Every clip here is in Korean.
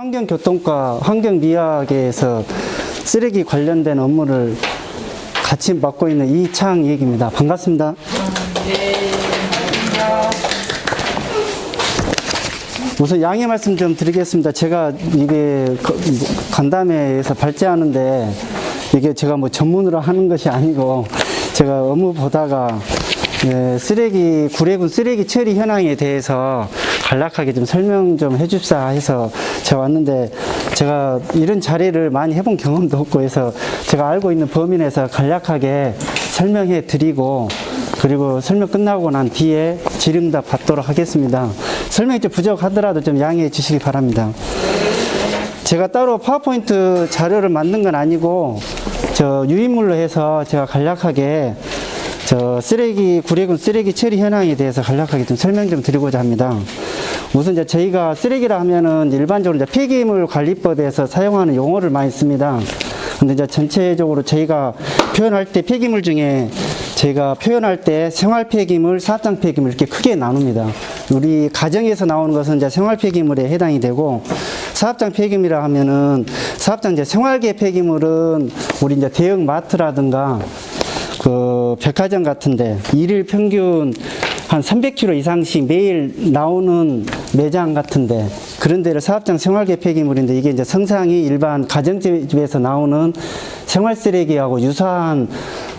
환경교통과 환경미화계에서 쓰레기 관련된 업무를 같이 맡고 있는 이창익입니다. 반갑습니다. 네, 반갑습니다. 우선 양해 말씀 좀 드리겠습니다. 제가 이게 간담회에서 발제하는데 이게 제가 뭐 전문으로 하는 것이 아니고 제가 업무 보다가 구례군 쓰레기 처리 현황에 대해서 간략하게 좀 설명 좀 해줍사 해서 제가 왔는데, 제가 이런 자리를 많이 해본 경험도 없고 해서 제가 알고 있는 범위 내에서 간략하게 설명해 드리고, 그리고 설명 끝나고 난 뒤에 질의응답 받도록 하겠습니다. 설명이 좀 부족하더라도 좀 양해해 주시기 바랍니다. 제가 따로 파워포인트 자료를 만든 건 아니고 유인물로 해서 제가 간략하게 구례군 쓰레기 처리 현황에 대해서 간략하게 좀 설명 좀 드리고자 합니다. 우선 이제 저희가 쓰레기라 하면은 일반적으로 이제 폐기물 관리법에서 사용하는 용어를 많이 씁니다. 근데 이제 전체적으로 저희가 표현할 때 폐기물 중에 제가 표현할 때 생활 폐기물, 사업장 폐기물 이렇게 크게 나눕니다. 우리 가정에서 나오는 것은 이제 생활 폐기물에 해당이 되고, 사업장 폐기물이라 하면은 사업장 이제 생활계 폐기물은 우리 이제 대형 마트라든가 백화점 같은데 일일 평균 한 300kg 이상씩 매일 나오는 매장 같은데 그런 데를 사업장 생활계 폐기물인데, 이게 이제 성상이 일반 가정집에서 나오는 생활 쓰레기하고 유사한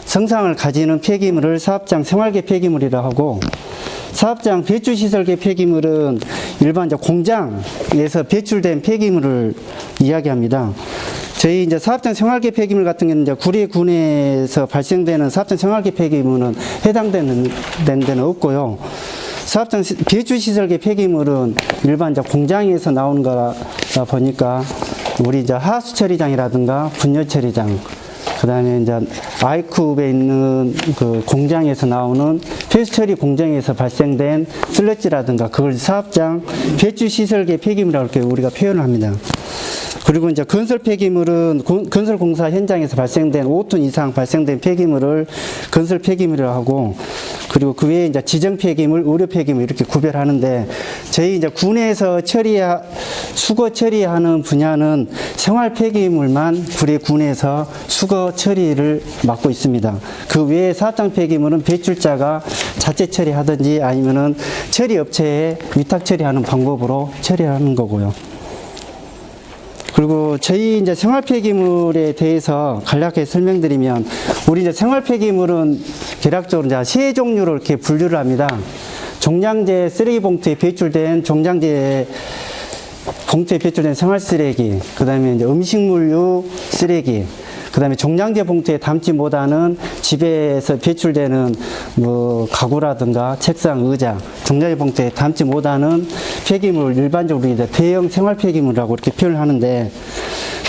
성상을 가지는 폐기물을 사업장 생활계 폐기물이라 하고, 사업장 배출시설계 폐기물은 일반 이제 공장에서 배출된 폐기물을 이야기합니다. 저희 이제 사업장 생활계 폐기물 같은 경우는 이제 구례군에서 발생되는 사업장 생활계 폐기물은 해당되는 데는 없고요. 사업장 배출시설계 폐기물은 일반 이제 공장에서 나오는 거라 보니까 우리 이제 하수 처리장이라든가 분뇨 처리장, 그 다음에 이제 아이쿠브에 있는 그 공장에서 나오는 폐수 처리 공장에서 발생된 슬러지라든가 그걸 사업장 배출시설계 폐기물이라고 이렇게 우리가 표현을 합니다. 그리고 이제 건설 폐기물은 건설 공사 현장에서 발생된 5톤 이상 발생된 폐기물을 건설 폐기물이라고 하고, 그리고 그 외에 이제 지정 폐기물, 의료 폐기물 이렇게 구별하는데, 저희 이제 군에서 수거 처리하는 분야는 생활 폐기물만 구례군에서 수거 처리를 맡고 있습니다. 그 외에 사업장 폐기물은 배출자가 자체 처리하든지 아니면은 처리 업체에 위탁 처리하는 방법으로 처리하는 거고요. 그리고 저희 이제 생활 폐기물에 대해서 간략하게 설명드리면, 우리 이제 생활 폐기물은 대략적으로 이제 세 종류로 이렇게 분류를 합니다. 종량제 쓰레기 봉투에 배출된 종량제 봉투에 배출된 생활 쓰레기, 그 다음에 이제 음식물류 쓰레기, 그 다음에 종량제 봉투에 담지 못하는 집에서 배출되는 뭐 가구라든가 책상, 의자, 종량제 봉투에 담지 못하는 폐기물, 일반적으로 이제 대형 생활 폐기물이라고 이렇게 표현을 하는데,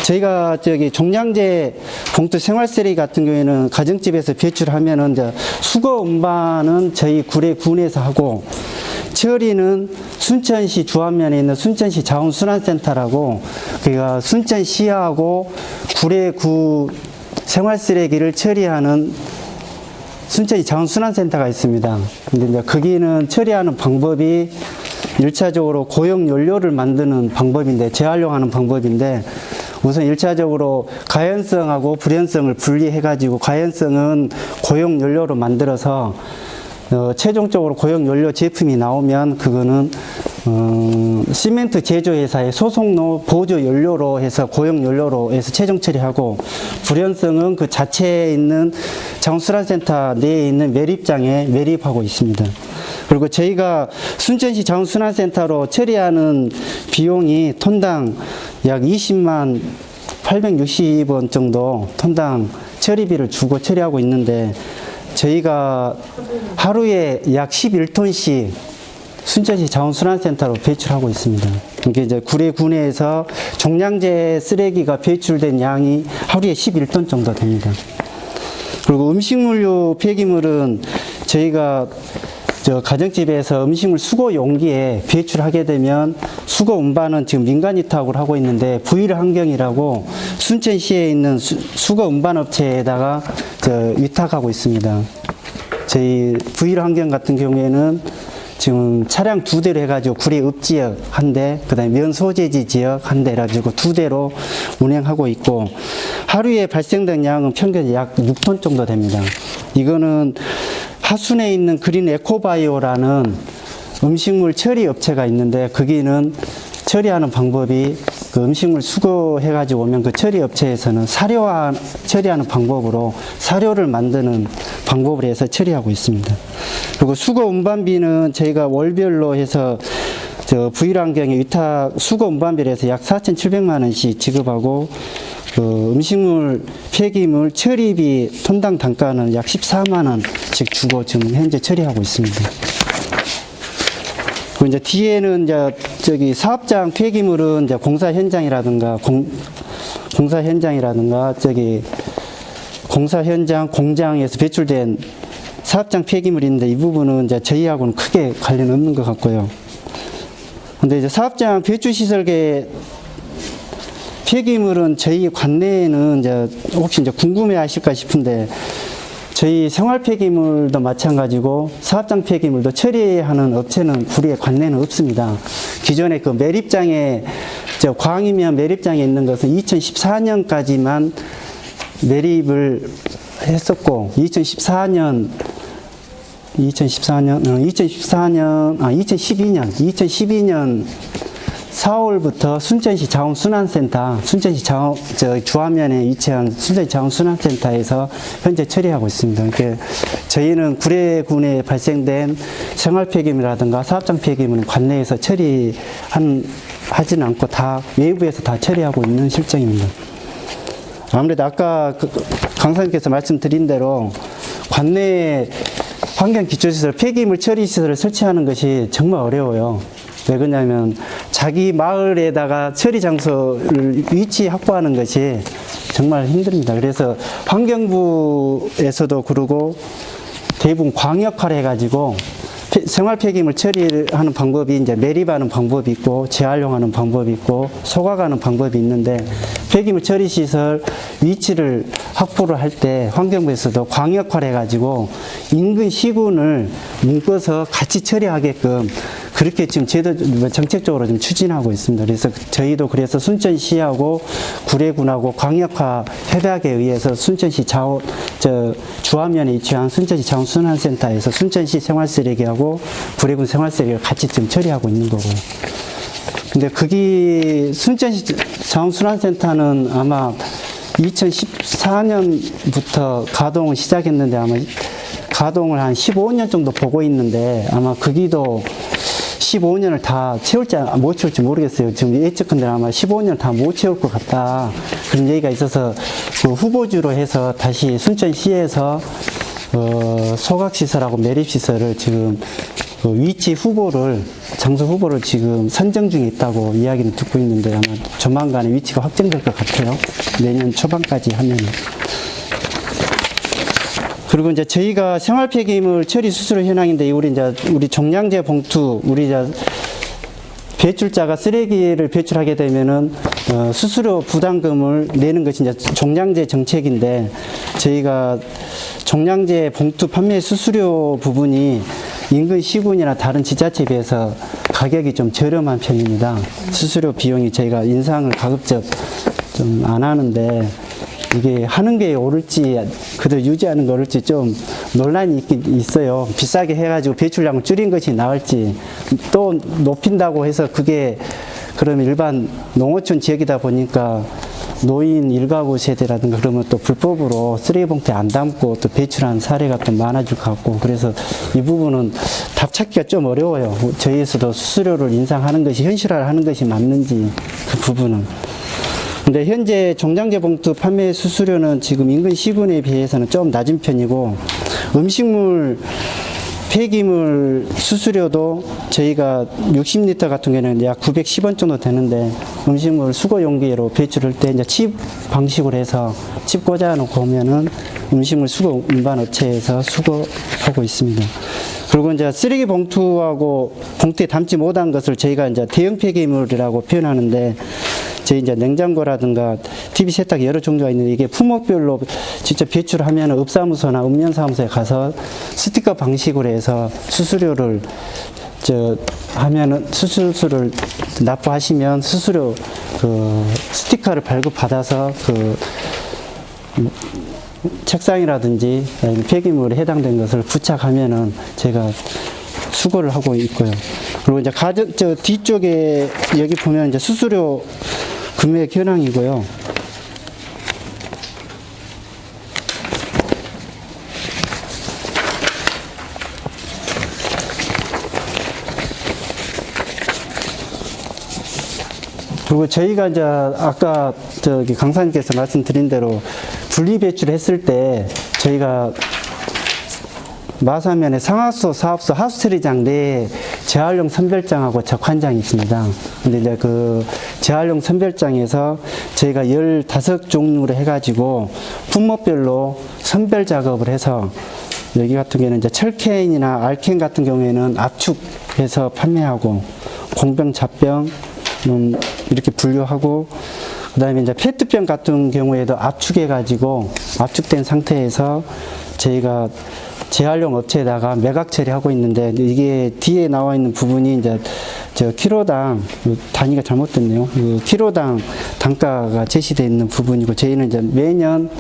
저희가 종량제 봉투 생활 쓰레기 같은 경우에는 가정집에서 배출하면은 이제 수거 운반은 저희 구례군에서 하고, 처리는 순천시 주안면에 있는 순천시 자원순환센터라고, 그러니까 순천시하고 구례구 생활쓰레기를 처리하는 순천시 자원순환센터가 있습니다. 근데 이제 거기는 처리하는 방법이 1차적으로 고용연료를 만드는 방법인데, 재활용하는 방법인데, 우선 1차적으로 가연성하고 불연성을 분리해가지고, 가연성은 고용연료로 만들어서 최종적으로 고용연료 제품이 나오면 그거는 시멘트 제조회사의 소속로 보조연료로 해서 고용연료로 해서 최종 처리하고, 불연성은 그 자체에 있는 자원순환센터 내에 있는 매립장에 매립하고 있습니다. 그리고 저희가 순천시 자원순환센터로 처리하는 비용이 톤당 약 20만 860원 정도 톤당 처리비를 주고 처리하고 있는데, 저희가 하루에 약 11톤씩 순천시 자원순환센터로 배출하고 있습니다. 이게 이제 구례군에서 종량제 쓰레기가 배출된 양이 하루에 11톤 정도 됩니다. 그리고 음식물류 폐기물은 저희가 가정집에서 음식물 수거 용기에 배출하게 되면 수거 운반은 지금 민간 위탁을 하고 있는데, V1 환경이라고 순천시에 있는 수거 운반 업체에다가 위탁하고 있습니다. 저희 V1 환경 같은 경우에는 지금 차량 2대로 해가지고 구례 읍 지역 한 대, 그 다음에 면 소재지 지역 한 대 해가지고 2대로 운행하고 있고, 하루에 발생된 양은 평균 약 6톤 정도 됩니다. 이거는 하순에 있는 그린 에코바이오라는 음식물 처리 업체가 있는데, 거기는 처리하는 방법이 그 음식물 수거해가지고 오면 그 처리 업체에서는 사료화 처리하는 방법으로 사료를 만드는 방법으로 해서 처리하고 있습니다. 그리고 수거 운반비는 저희가 월별로 해서 저 부일환경에 위탁 수거 운반비를 해서 약 4,700만 원씩 지급하고, 그 음식물 폐기물 처리비 톤당 단가는 약 14만 원씩 주고 지금 현재 처리하고 있습니다. 그리고 이제 뒤에는 이제 저기 사업장 폐기물은 이제 공사 현장이라든가 저기 공사 현장 공장에서 배출된 사업장 폐기물인데, 이 부분은 이제 저희하고는 크게 관련 없는 것 같고요. 근데 이제 사업장 배출시설계 폐기물은 저희 관내에는 이제 혹시 이제 궁금해 하실까 싶은데, 저희 생활 폐기물도 마찬가지고 사업장 폐기물도 처리하는 업체는 구례 관내는 없습니다. 기존에 그 매립장에, 저 광이면 매립장에 있는 것은 2014년까지만 매립을 했었고, 2012년 4월부터 순천시 자원순환센터, 순천시 주화면에 위치한 순천시 자원순환센터에서 현재 처리하고 있습니다. 그러니까 저희는 구례군에 발생된 생활 폐기물이라든가 사업장 폐기물은 관내에서 하지는 않고 다 외부에서 다 처리하고 있는 실정입니다. 아무래도 아까 강사님께서 말씀드린 대로 관내에 환경기초시설, 폐기물 처리시설을 설치하는 것이 정말 어려워요. 왜 그러냐면 자기 마을에다가 처리 장소를 위치 확보하는 것이 정말 힘듭니다. 그래서 환경부에서도 그러고 대부분 광역화를 해가지고 생활 폐기물 처리를 하는 방법이 이제 매립하는 방법이 있고 재활용하는 방법이 있고 소각하는 방법이 있는데, 폐기물 처리 시설 위치를 확보를 할 때 환경부에서도 광역화를 해가지고 인근 시군을 묶어서 같이 처리하게끔 그렇게 지금 정책적으로 좀 추진하고 있습니다. 그래서 저희도 그래서 순천시하고 구례군하고 광역화 협약에 의해서 순천시 주화면에 위치한 순천시 자원순환센터에서 순천시 생활쓰레기하고 구례군 생활쓰레기를 같이 지금 처리하고 있는 거고요. 근데 거기 순천시 자원순환센터는 아마 2014년부터 가동을 시작했는데 아마 가동을 한 15년 정도 보고 있는데, 아마 거기도 15년을 다 채울지 못 채울지 모르겠어요. 지금 예측컨대 아마 15년을 다 못 채울 것 같다, 그런 얘기가 있어서 그 후보지로 해서 다시 순천시에서 소각시설하고 매립시설을 지금 위치 후보를, 장소 후보를 지금 선정 중에 있다고 이야기를 듣고 있는데, 아마 조만간에 위치가 확정될 것 같아요. 내년 초반까지 하면은. 그리고 이제 저희가 생활 폐기물 처리 수수료 현황인데, 우리 종량제 봉투, 배출자가 쓰레기를 배출하게 되면은 수수료 부담금을 내는 것이 이제 종량제 정책인데, 저희가 종량제 봉투 판매 수수료 부분이 인근 시군이나 다른 지자체에 비해서 가격이 좀 저렴한 편입니다. 수수료 비용이 저희가 인상을 가급적 좀 안 하는데, 이게 하는 게 옳을지 그대로 유지하는 게 옳을지 좀 논란이 있긴 있어요. 비싸게 해가지고 배출량을 줄인 것이 나을지, 또 높인다고 해서 그게 그러면 일반 농어촌 지역이다 보니까 노인 일가구 세대라든가 그러면 또 불법으로 쓰레기 봉투에 안 담고 또 배출한 사례가 또 많아질 것 같고, 그래서 이 부분은 답 찾기가 좀 어려워요. 저희에서도 수수료를 인상하는 것이 현실화하는 것이 맞는지, 그 부분은. 근데 현재 종량제 봉투 판매 수수료는 지금 인근 시군에 비해서는 좀 낮은 편이고, 음식물 폐기물 수수료도 저희가 60리터 같은 경우에는 약 910원 정도 되는데, 음식물 수거 용기로 배출할 때 이제 칩 방식으로 해서 칩 꽂아 놓고 오면은 음식물 수거 운반 업체에서 수거하고 있습니다. 그리고 이제 쓰레기 봉투하고 봉투에 담지 못한 것을 저희가 이제 대형 폐기물이라고 표현하는데, 저희 이제 냉장고라든가 TV 세탁기 여러 종류가 있는데, 이게 품목별로 직접 배출하면 업사무소나 읍면사무소에 가서 스티커 방식으로 해서 수수료를 하면은 수술수를 납부하시면 수수료 그 스티커를 발급받아서 그 책상이라든지 아니면 폐기물에 해당된 것을 부착하면은 제가 수거를 하고 있고요. 그리고 이제 뒤쪽에 여기 보면 이제 수수료 금액 현황이고요. 그리고 저희가 이제 아까 강사님께서 말씀드린 대로 분리 배출했을 때 저희가 마사면에 상하수, 사업소, 하수처리장 내에 재활용 선별장하고 적환장이 있습니다. 근데 이제 그 재활용 선별장에서 저희가 15종류로 해가지고 품목별로 선별 작업을 해서 여기 같은 경우에는 이제 철캔이나 알캔 같은 경우에는 압축해서 판매하고 공병, 잡병 이렇게 분류하고 그 다음에 이제 페트병 같은 경우에도 압축해가지고 압축된 상태에서 저희가 재활용 업체에다가 매각 처리하고 있는데 이게 뒤에 나와 있는 부분이 이제 키로당 단위가 잘못됐네요. 그 키로당 단가가 제시되어 있는 부분이고 저희는 이제 매년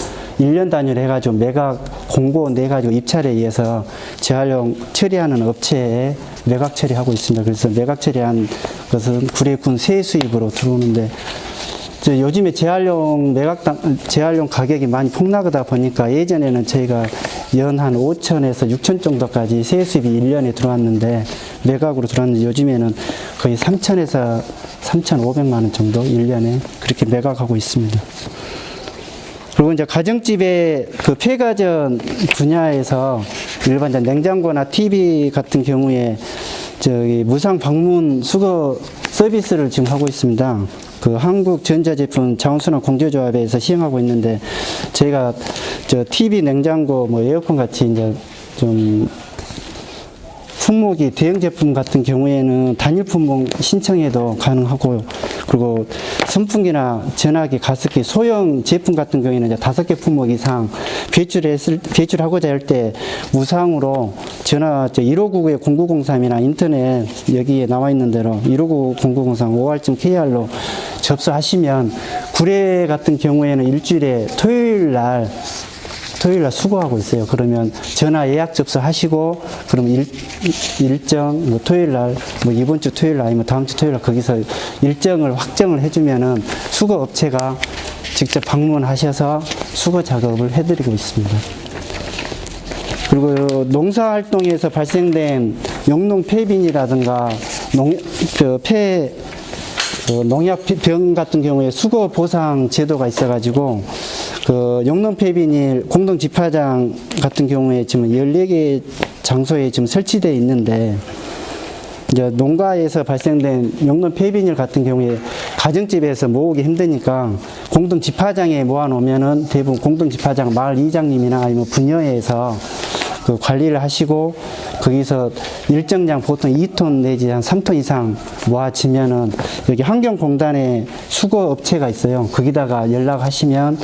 1년 단위로 해가지고 매각 공고 내가지고 입찰에 의해서 재활용 처리하는 업체에 매각 처리하고 있습니다. 그래서 매각 처리한 것은 구례군 세수입으로 들어오는데 요즘에 재활용 가격이 많이 폭락하다 보니까 예전에는 저희가 연 한 5천에서 6천 정도까지 세수입이 1년에 들어왔는데 매각으로 들어왔는데 요즘에는 거의 3천에서 3,500만 원 정도 1년에 그렇게 매각하고 있습니다. 그리고 이제 가정집의 그 폐가전 분야에서 일반 냉장고나 TV 같은 경우에 무상 방문 수거 서비스를 지금 하고 있습니다. 그 한국전자제품 자원순환 공제조합에서 시행하고 있는데 저희가 TV, 냉장고, 에어컨 같이 이제 좀 품목이 대형 제품 같은 경우에는 단일 품목 신청해도 가능하고 그리고 선풍기나 전화기, 가습기, 소형 제품 같은 경우에는 이제 5개 품목 이상 배출하고자 할 때 무상으로 전화 1599-0903이나 인터넷 여기에 나와 있는 대로 1599-0903 5할증-KR로 접수하시면 구례 같은 경우에는 일주일에 토요일 날 수거하고 있어요. 그러면 전화 예약 접수하시고 그럼 일정 토요일 날 이번 주 토요일 날 아니면 다음 주 토요일 날 거기서 일정을 확정을 해주면은 수거 업체가 직접 방문하셔서 수거 작업을 해드리고 있습니다. 그리고 농사 활동에서 발생된 영농 폐빈이라든가 농약병 같은 경우에 수거 보상 제도가 있어가지고 그 영농 폐비닐 공동 집화장 같은 경우에 지금 14개 장소에 지금 설치되어 있는데 이제 농가에서 발생된 영농 폐비닐 같은 경우에 가정집에서 모으기 힘드니까 공동 집화장에 모아놓으면은 대부분 공동 집화장 마을 이장님이나 아니면 분여회에서 그 관리를 하시고 거기서 일정량 보통 2톤 내지 한 3톤 이상 모아지면은 여기 환경공단에 수거 업체가 있어요. 거기다가 연락하시면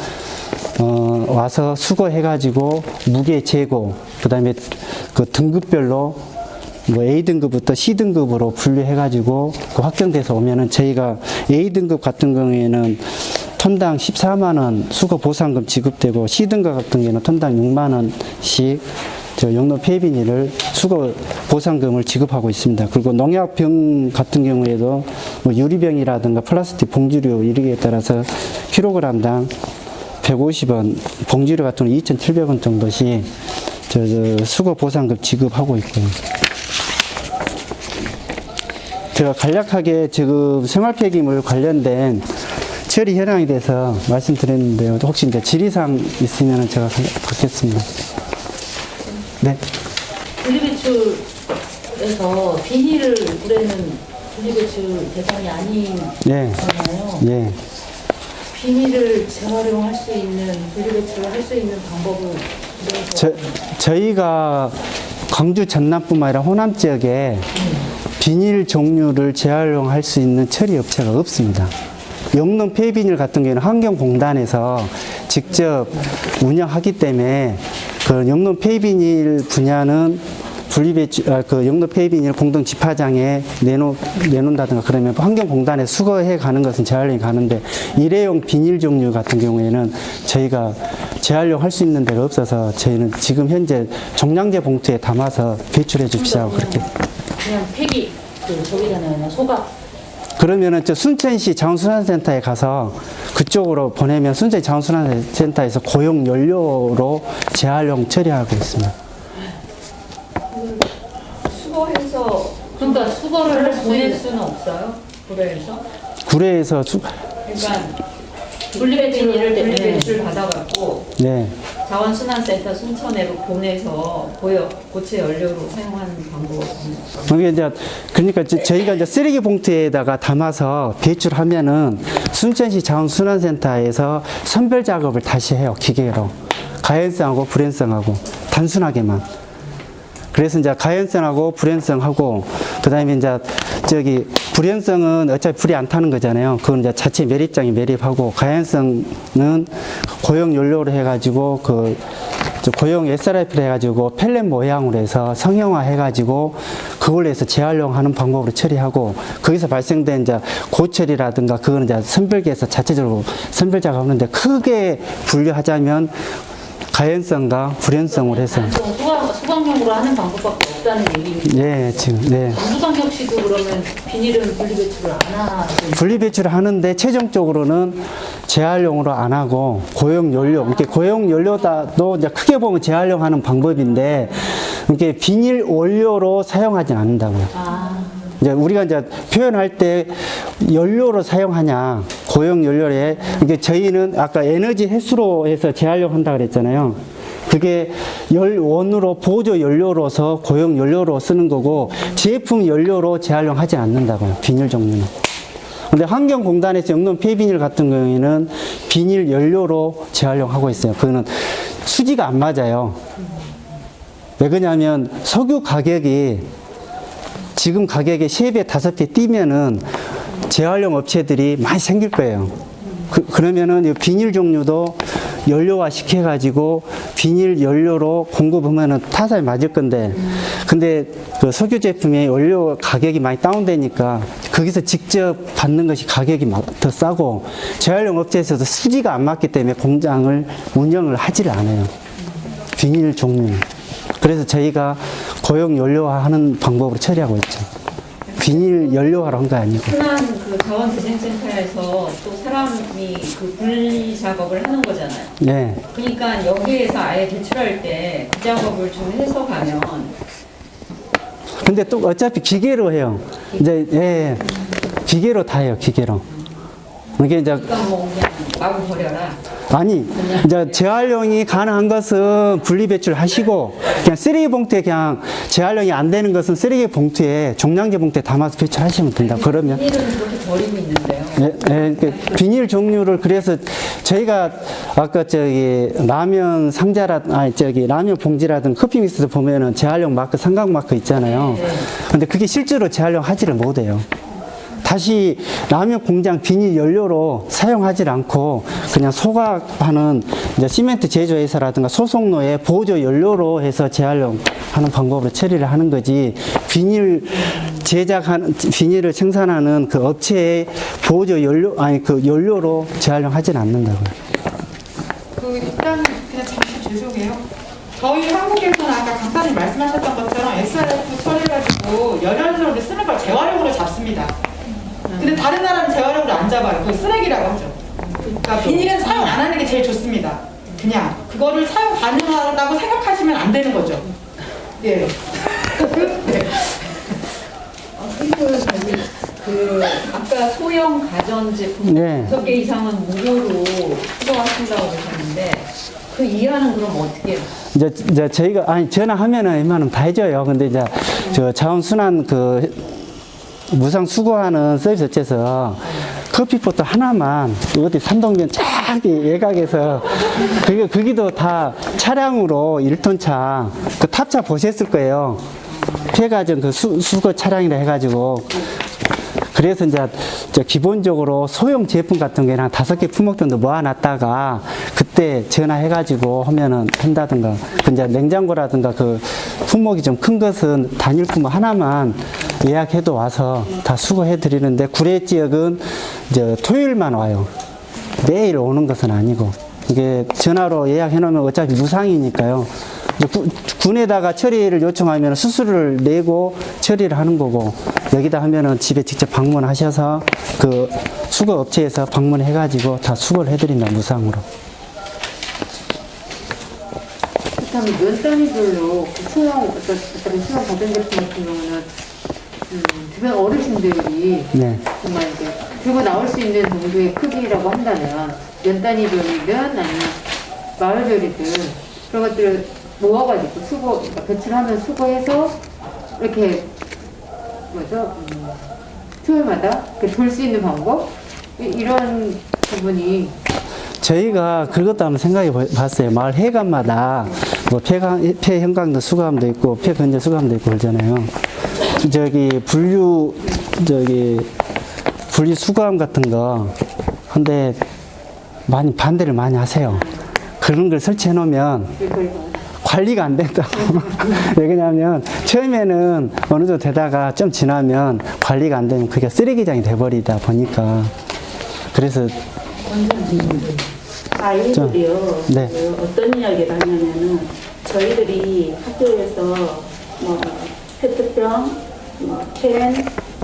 와서 수거해가지고 무게 재고, 그 다음에 그 등급별로 A등급부터 C등급으로 분류해가지고 그 확정돼서 오면은 저희가 A등급 같은 경우에는 톤당 14만원 수거 보상금 지급되고 C등급 같은 경우에는 톤당 6만원씩 영농 폐비닐을 수거 보상금을 지급하고 있습니다. 그리고 농약병 같은 경우에도 유리병이라든가 플라스틱 봉지류 이르기에 따라서 킬로그램당 150원, 봉지류 같은 경우 2,700원 정도씩 수거 보상금 지급하고 있고요. 제가 간략하게 지금 생활폐기물 관련된 처리 현황에 대해서 말씀드렸는데요. 혹시 이제 질의사항 있으면 제가 받겠습니다. 네. 분리배출에서 비닐을 우리는 분리배출 대상이 아니잖아요. 예. 비닐을 재활용할 수 있는, 분리배출을 할 수 있는 방법을 저희가 광주 전남뿐만 아니라 호남 지역에 비닐 종류를 재활용할 수 있는 처리 업체가 없습니다. 영농 폐비닐 같은 경우에는 환경공단에서 직접 운영하기 때문에 그 영농 폐비닐 분야는 그 용도 폐비닐 공동 집화장에 내놓는다든가 그러면 환경공단에 수거해 가는 것은 재활용이 가는데 일회용 비닐 종류 같은 경우에는 저희가 재활용 할 수 있는 데가 없어서 저희는 지금 현재 종량제 봉투에 담아서 배출해 줍시다 그렇게. 그냥 폐기 저기잖아요. 그냥 소각. 그러면은 저 순천시 자원순환센터에 가서 그쪽으로 보내면 순천시 자원순환센터에서 고용 연료로 재활용 처리하고 있습니다. 수거해서 그러니까 수거를 보낼 수는 없어요? 구례에서? 구례에서 그러니까 분리배출을 분리배출 받아갖고 네. 자원순환센터 순천으로 보내서 고체 연료로 사용하는 방법은 그러니까 저희가 이제 쓰레기 봉투에다가 담아서 배출하면은 순천시 자원순환센터에서 선별 작업을 다시 해요. 기계로. 가연성하고 불연성하고 단순하게만. 그래서 이제 가연성하고 불연성하고 그다음에 이제 저기 불연성은 어차피 불이 안 타는 거잖아요. 그건 이제 자체 매립장이 매립하고 가연성은 고용 연료로 해가지고 그 고용 SRF를 해가지고 펠렛 모양으로 해서 성형화 해가지고 그걸로 해서 재활용하는 방법으로 처리하고 거기서 발생된 이제 고철이라든가 그거는 이제 선별기에서 자체적으로 선별 작업하는데 크게 분류하자면 가연성과 불연성으로 해서 수강용으로 하는 방법밖에 없다는 얘기입니다. 네, 지금 네. 수강역 시도 그러면 비닐은 분리배출을 안 하죠? 분리배출을 하는데 최종적으로는 재활용으로 안 하고 고용연료, 이렇게 고용연료도 이제 크게 보면 재활용하는 방법인데 이렇게 비닐 원료로 사용하진 않는다고요. 이제 우리가 이제 표현할 때 연료로 사용하냐, 고용연료에, 이게 저희는 아까 에너지 횟수로 해서 재활용한다 그랬잖아요. 그게 원으로 보조 연료로서 고용 연료로 쓰는 거고 제품 연료로 재활용하지 않는다고요. 비닐 종류는. 근데 환경공단에서 영농 폐비닐 같은 경우에는 비닐 연료로 재활용하고 있어요. 그거는 수지가 안 맞아요. 왜 그러냐면 석유 가격이 지금 가격에 3배, 5배 뛰면은 재활용 업체들이 많이 생길 거예요. 그러면은 이 비닐 종류도 연료화 시켜가지고 비닐 연료로 공급하면은 타살이 맞을 건데, 근데 그 석유 제품의 연료 가격이 많이 다운되니까 거기서 직접 받는 것이 가격이 더 싸고 재활용 업체에서도 수지가 안 맞기 때문에 공장을 운영을 하지를 않아요. 비닐 종류는. 그래서 저희가 고용 연료화 하는 방법으로 처리하고 있죠. 비닐 연료화로 한 거 아니고. 흔한 그 자원재생센터에서 또 사람이 그 분리 작업을 하는 거잖아요. 네. 그러니까 여기에서 아예 배출할 때 그 작업을 좀 해서 가면. 근데 또 어차피 기계로 해요. 이제, 예. 기계로 다 해요, 기계로. 이게 이제. 그러니까 뭐 그냥 마구 버려라. 아니, 이제 재활용이 가능한 것은 분리배출 하시고, 그냥 쓰레기 봉투에 그냥 재활용이 안 되는 것은 쓰레기 봉투에, 종량제 봉투에 담아서 배출하시면 된다. 그러면. 비닐은 그렇게 버리고 있는데요. 비닐 종류를 그래서 저희가 아까 라면 라면 봉지라든 커피 믹스도 보면은 재활용 마크, 삼각 마크 있잖아요. 근데 그게 실제로 재활용하지를 못해요. 다시 라면 공장 비닐 연료로 사용하지 않고 그냥 소각하는 이제 시멘트 제조회사라든가 소속노에 보조 연료로 해서 재활용하는 방법으로 처리를 하는 거지, 비닐을 생산하는 그 업체의 보조 연료, 그 연료로 재활용하지는 않는다고요. 일단 그냥 잠시 죄송해요. 저희 한국에서는 아까 강사님 말씀하셨던 것처럼 SRF 처리해가지고 연료를 쓰는 걸 재활용으로 잡습니다. 근데 다른 나라는 재활용으로 안 잡아요. 그걸 쓰레기라고 하죠. 그러니까 비닐은 사용 안 하는 게 제일 좋습니다. 그냥 그거를 사용 가능하다고 생각하시면 안 되는 거죠. 예. 네. 아까 소형 가전제품 네. 5개 이상은 무료로 수거하신다고 그러셨는데 그 이하는 그럼 어떻게 해요? 이제 저희가 전화하면은 웬만하면 다 해줘요. 근데 이제 저 자원순환 무상 수거하는 서비스 업체에서 커피포트 하나만 어디 산동면 저기 외곽에서 거기도 다 차량으로 1톤 차 그 탑차 보셨을 거예요. 폐가전 그 수거 차량이라 해가지고. 그래서 이제 기본적으로 소형 제품 같은 경우에는 한 5개 품목 정도 모아놨다가 그때 전화해가지고 하면은 한다든가, 이제 냉장고라든가 그 품목이 좀 큰 것은 단일 품목 하나만 예약해도 와서 다 수거해 드리는데, 구례 지역은 이제 토요일만 와요. 매일 오는 것은 아니고, 이게 전화로 예약해 놓으면 어차피 무상이니까요. 이제 군에다가 처리를 요청하면 수수료를 내고 처리를 하는 거고, 여기다 하면은 집에 직접 방문하셔서 그 수거 업체에서 방문해가지고 다 수거를 해드린다, 무상으로. 그렇다면 면 단위별로 그 수령 받은 제품 같은 경우는 주변 어르신들이 네. 정말 이제 들고 나올 수 있는 정도의 크기라고 한다면 면 단위별이든 아니면 마을별이든 그런 것들을 모아가지고 그러니까 배출하면 수거해서 이렇게 토요일마다 돌 수 있는 방법 이런 부분이 저희가 그것도 한번 생각해 봤어요. 마을 회관마다 뭐 폐형광도 수거함도 있고 폐건조 수거함도 있고 그러잖아요. 분류 수거함 같은 거 근데 반대를 많이 하세요. 그런 걸 설치해 놓으면 관리가 안 된다고. 왜 그러냐면 처음에는 어느 정도 되다가 좀 지나면 관리가 안 되면 그게 쓰레기장이 돼버리다 보니까, 그래서 아이들이요. 네. 그 어떤 이야기를 하냐면은 저희들이 학교에서 뭐 페트병, 뭐 캔,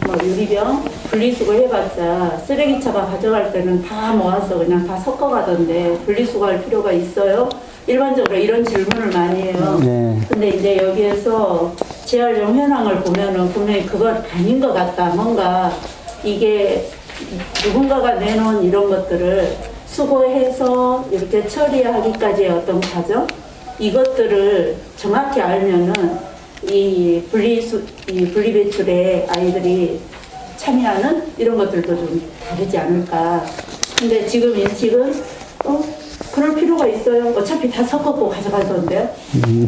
뭐 유리병 분리수거 해봤자 쓰레기차가 가져갈 때는 다 모아서 그냥 다 섞어가던데 분리수거할 필요가 있어요? 일반적으로 이런 질문을 많이 해요. 네. 근데 이제 여기에서 재활용 현황을 보면은 분명히 그건 아닌 것 같다. 뭔가 이게 누군가가 내놓은 이런 것들을 수거해서 이렇게 처리하기까지의 어떤 과정? 이것들을 정확히 알면은 이 분리 배출에 아이들이 참여하는 이런 것들도 좀 다르지 않을까. 근데 지금 인식은, 그럴 필요가 있어요. 어차피 다 섞었고 가져가던데요.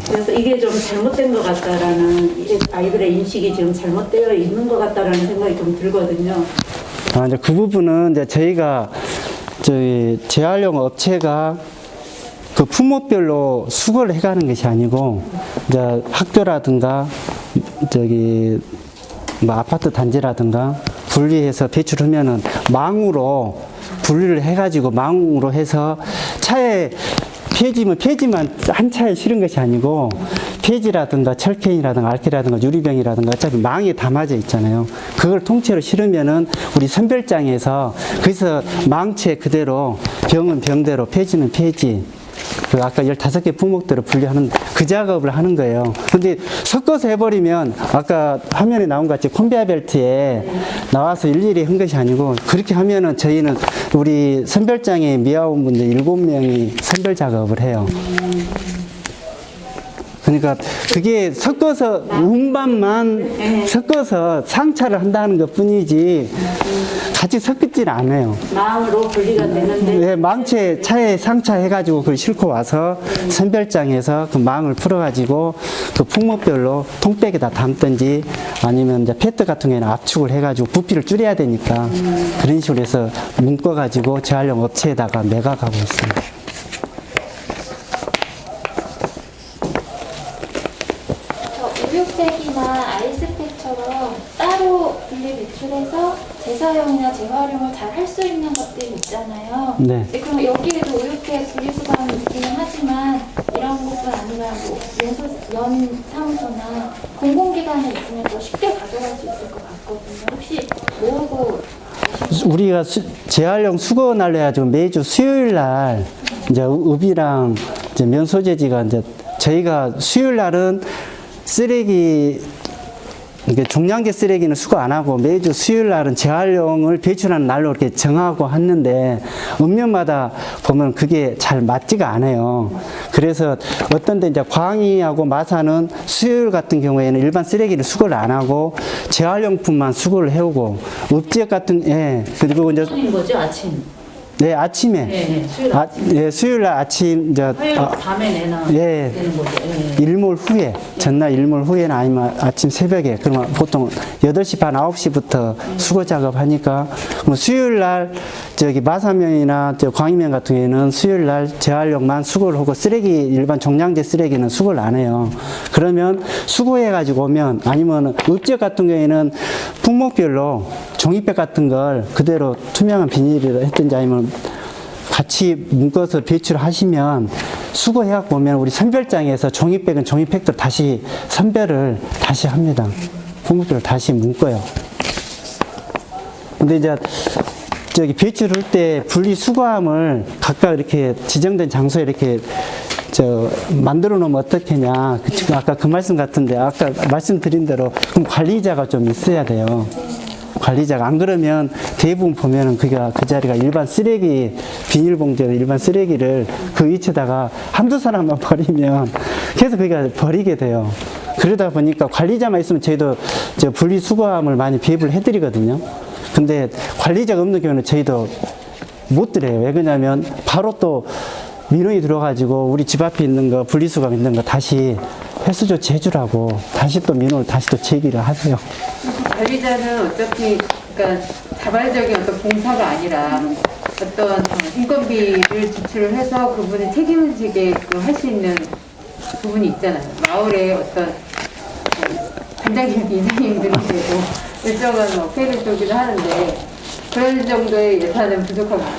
그래서 이게 좀 잘못된 것 같다라는, 아이들의 인식이 지금 잘못되어 있는 것 같다라는 생각이 좀 들거든요. 이제 그 부분은 이제 저희가 재활용 업체가 그 품목별로 수거를 해가는 것이 아니고, 이제 학교라든가 뭐 아파트 단지라든가 분리해서 배출하면은 망으로 분리를 해가지고 망으로 해서 차에 폐지만 한 차에 실은 것이 아니고, 폐지라든가 철캔이라든가 알키라든가 유리병이라든가 어차피 망에 담아져 있잖아요. 그걸 통째로 실으면은 우리 선별장에서 거기서 망채 그대로 병은 병대로 폐지는 폐지, 그 아까 15개 품목대로 분리하는 그 작업을 하는 거예요. 근데 섞어서 해버리면 아까 화면에 나온 것 같이 컨베이어 벨트에 나와서 일일이 한 것이 아니고, 그렇게 하면은 저희는 우리 선별장에 미화원분들 7명이 선별 작업을 해요. 그러니까 그게 섞어서 운반만 섞어서 상차를 한다는 것 뿐이지 같이 섞이질 않아요. 마음으로 분리가 되는데. 네, 망채 차에 상차해가지고 그걸 싣고 와서 선별장에서 그 망을 풀어가지고 그 품목별로 통백에다 담든지 아니면 이제 페트 같은 경우에는 압축을 해가지고 부피를 줄여야 되니까 그런 식으로 해서 묶어가지고 재활용 업체에다가 매각하고 있습니다. 우유팩이나 아이스팩처럼 따로 분리 배출해서 재사용이나 재활용을 잘 할 수 있는 것들이 있잖아요. 네. 그럼 여기에도 우유팩 분리수거하는 있기는 하지만 이런 것뿐 아니라 뭐 연 사무소나 공공기관에 있으면 더 쉽게 가져갈 수 있을 것 같거든요. 혹시 모으고 우리가 재활용 수거 날로 해가지고 매주 수요일 날 이제 읍이랑 이제 면 소재지가 이제 저희가 수요일 날은 쓰레기, 이게 종량제 쓰레기는 수거 안 하고 매주 수요일 날은 재활용을 배출하는 날로 이렇게 정하고 했는데 읍면마다 보면 그게 잘 맞지가 않아요. 그래서 어떤 데 이제 광희하고 마산은 수요일 같은 경우에는 일반 쓰레기를 수거를 안 하고 재활용품만 수거를 해오고, 읍지역 같은, 그리고 이제 인 거죠, 아침. 네, 아침에. 네, 수요일 아침. 예, 수요일 날 아침, 이제, 화요일 밤에 내나 예. 되는 거죠. 예. 일몰 후에, 전날 일몰 후에나 아니면 아침 새벽에, 그러면 보통 8시 반, 9시부터 수거 작업하니까, 그럼 수요일 날, 저기 마사면이나 광이면 같은 경우에는 수요일 날 재활용만 수거를 하고 쓰레기, 일반 종량제 쓰레기는 수거를 안 해요. 그러면 수거해가지고 오면, 아니면 읍지역 같은 경우에는 품목별로 종이백 같은 걸 그대로 투명한 비닐을 했든지 아니면 같이 묶어서 배출하시면 수거해갖고 오면 우리 선별장에서 종이백은 종이백도 다시 선별을 다시 합니다. 품목별로 다시 묶어요. 근데 이제 저기 배출할 때 분리수거함을 각각 이렇게 지정된 장소에 이렇게 만들어 놓으면 어떻겠냐. 지금 아까 그 말씀 같은데 아까 말씀드린 대로 그럼 관리자가 좀 있어야 돼요. 관리자가 안 그러면 대부분 보면은 그 자리가 일반 쓰레기 비닐봉지에 일반 쓰레기를 그 위치에다가 한두 사람만 버리면 계속 그게 버리게 돼요. 그러다 보니까 관리자만 있으면 저희도 분리수거함을 많이 배부를 해드리거든요. 근데 관리자가 없는 경우는 저희도 못 드려요. 왜 그러냐면 바로 또 민원이 들어가지고 우리 집 앞에 있는 거 분리수거함 있는 거 다시 회수 조치 해주라고 다시 또 민원을 다시 또 제기를 하세요. 관리자는 어차피 그러니까 자발적인 어떤 봉사가 아니라 어떤 인건비를 지출을 해서 그분이 책임을 지게 할 수 있는 부분이 있잖아요. 마을에 어떤 관장님, 이사님들이 되고 일정한 뭐 회를 주기도 하는데 그런 정도의 예산은 부족합니다.